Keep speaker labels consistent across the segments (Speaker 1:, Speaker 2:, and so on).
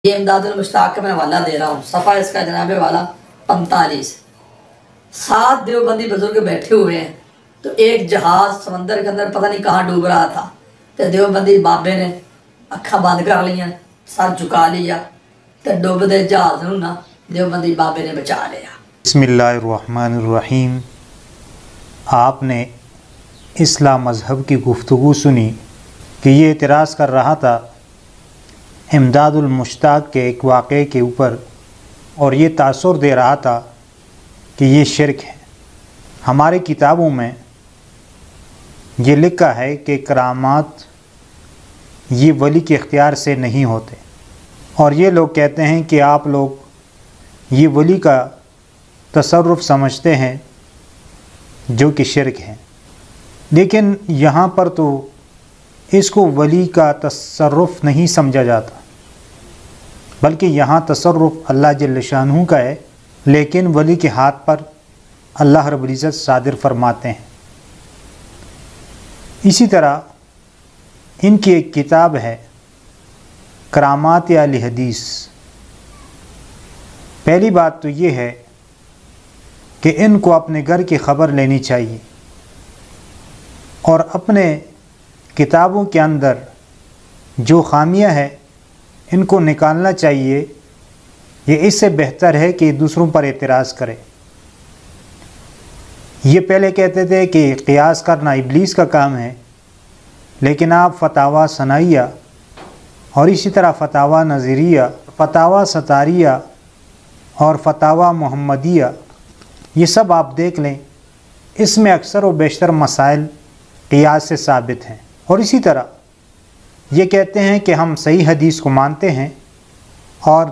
Speaker 1: یہ امداد المشتاق کا میں حوالہ دے رہا ہوں، صفحہ اس کا جناب والا 45۔ 7 دیوبندی بزرگ بیٹھے ہوئے ہیں تو ایک جہاز سمندر کے اندر پتہ نہیں کہاں ڈوب رہا تھا، تو دیوبندی بابے نے اکھاں بند کر لیا، سر جھکا لیا، تو ڈوبدے جہاز نوں نا دیوبندی بابے نے بچا لیا۔
Speaker 2: بسم اللہ الرحمن الرحیم۔ آپ نے اسلام مذہب کی گفتگو سنی کہ یہ اعتراض کر رہا تھا امداد المشتاق کے ایک واقعے کے اوپر، اور یہ تاثر دے رہا تھا کہ یہ شرک ہے۔ ہماری کتابوں میں یہ لکھا ہے کہ کرامات یہ ولی کے اختیار سے نہیں ہوتے، اور یہ لوگ کہتے ہیں کہ آپ لوگ یہ ولی کا تصرف سمجھتے ہیں جو کہ شرک ہے۔ لیکن یہاں پر تو اس کو ولی کا تصرف نہیں سمجھا جاتا، بلکہ یہاں تصرف اللہ جل شانہ کا ہے، لیکن ولی کے ہاتھ پر اللہ رب العزت صادر فرماتے ہیں۔ اسی طرح ان کی ایک کتاب ہے کرامات اہل حدیث۔ پہلی بات تو یہ ہے کہ ان کو اپنے گھر کی خبر لینی چاہیے اور اپنے کتابوں کے اندر جو خامیاں ہیں ان کو نکالنا چاہیے۔ یہ اس سے بہتر ہے کہ دوسروں پر اعتراض کرے۔ یہ پہلے کہتے تھے کہ قیاس کرنا ابلیس کا کام ہے، لیکن آپ فتاوی ثنائیہ اور اسی طرح فتاوی نظریہ، فتاوی ستاریہ اور فتاوی محمدیہ، یہ سب آپ دیکھ لیں، اس میں اکثر و بیشتر مسائل قیاس سے ثابت ہیں۔ اور اسی طرح یہ کہتے ہیں کہ ہم صحیح حدیث کو مانتے ہیں اور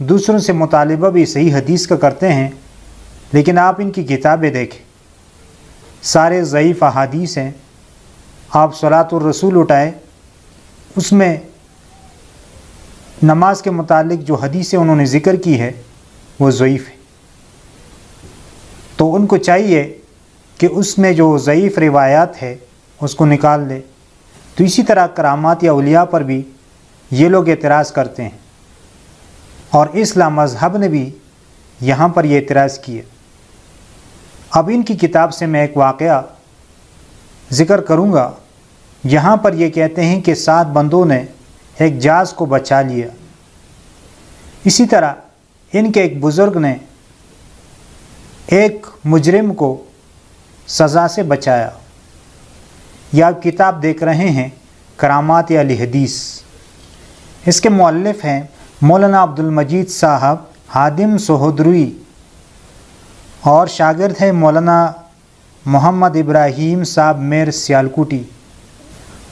Speaker 2: دوسروں سے مطالبہ بھی صحیح حدیث کا کرتے ہیں، لیکن آپ ان کی کتابیں دیکھیں، سارے ضعیف احادیث ہیں۔ آپ صلاۃ الرسول اٹھائیں، اس میں نماز کے متعلق جو حدیثیں انہوں نے ذکر کی ہے وہ ضعیف ہے، تو ان کو چاہیے کہ اس میں جو ضعیف روایات ہے اس کو نکال لے۔ تو اسی طرح کرامات یا اولیاء پر بھی یہ لوگ اعتراض کرتے ہیں، اور اسلام مذہب نے بھی یہاں پر یہ اعتراض کیا۔ اب ان کی کتاب سے میں ایک واقعہ ذکر کروں گا۔ یہاں پر یہ کہتے ہیں کہ 7 بندوں نے ایک جہاز کو بچا لیا۔ اسی طرح ان کے ایک بزرگ نے ایک مجرم کو سزا سے بچایا۔ یہ آپ کتاب دیکھ رہے ہیں کرامات اہل حدیث۔ اس کے مؤلف ہیں مولانا عبدالمجید صاحب ہادم سہودروی، اور شاگرد ہیں مولانا محمد ابراہیم صاحب میر سیالکوٹی،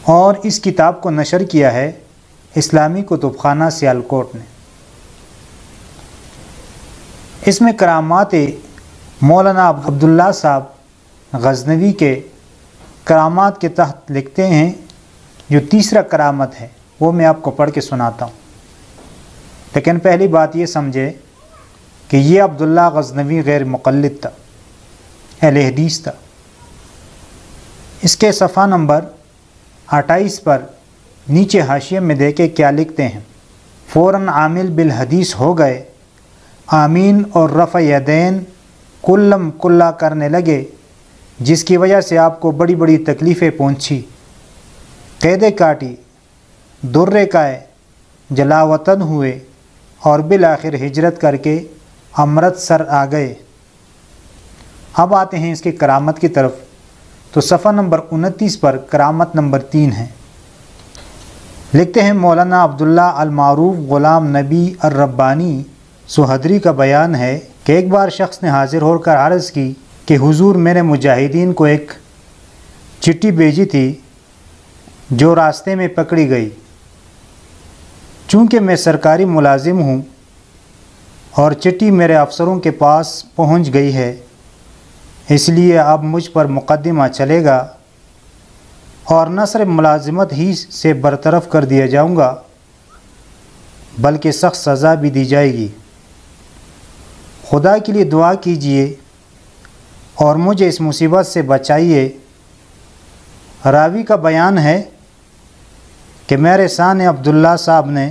Speaker 2: اور اس کتاب کو نشر کیا ہے اسلامی کتب خانہ سیالکوٹ نے۔ اس میں کرامات مولانا عبداللہ صاحب غزنوی کے کرامات کے تحت لکھتے ہیں، جو تیسرا کرامت ہے وہ میں آپ کو پڑھ کے سناتا ہوں۔ لیکن پہلی بات یہ سمجھے کہ یہ عبداللہ غزنوی غیر مقلد تھا، اہل حدیث تھا۔ اس کے صفحہ نمبر 28 پر نیچے حاشیے میں دیکھے کیا لکھتے ہیں۔ فوراً عامل بالحدیث ہو گئے، آمین اور رفع یدین کلم کلا کرنے لگے، جس کی وجہ سے آپ کو بڑی بڑی تکلیفیں پہنچی، قیدیں کاٹی، درے کائے، جلا وطن ہوئے، اور بالآخر ہجرت کر کے امرتسر آ گئے۔ اب آتے ہیں اس کی کرامت کی طرف۔ تو صفحہ نمبر 29 پر کرامت نمبر 3 ہے۔ لکھتے ہیں مولانا عبداللہ المعروف غلام نبی الربانی سہدری کا بیان ہے کہ ایک بار شخص نے حاضر ہو کر عرض کی کہ حضور، میرے مجاہدین کو ایک چٹھی بھیجی تھی جو راستے میں پکڑی گئی۔ چونکہ میں سرکاری ملازم ہوں اور چٹھی میرے افسروں کے پاس پہنچ گئی ہے، اس لیے اب مجھ پر مقدمہ چلے گا اور نہ صرف ملازمت ہی سے برطرف کر دیا جاؤں گا بلکہ سخت سزا بھی دی جائے گی۔ خدا کے لیے دعا کیجئے اور مجھے اس مصیبت سے بچائیے۔ راوی کا بیان ہے کہ میرے سامنے عبداللہ صاحب نے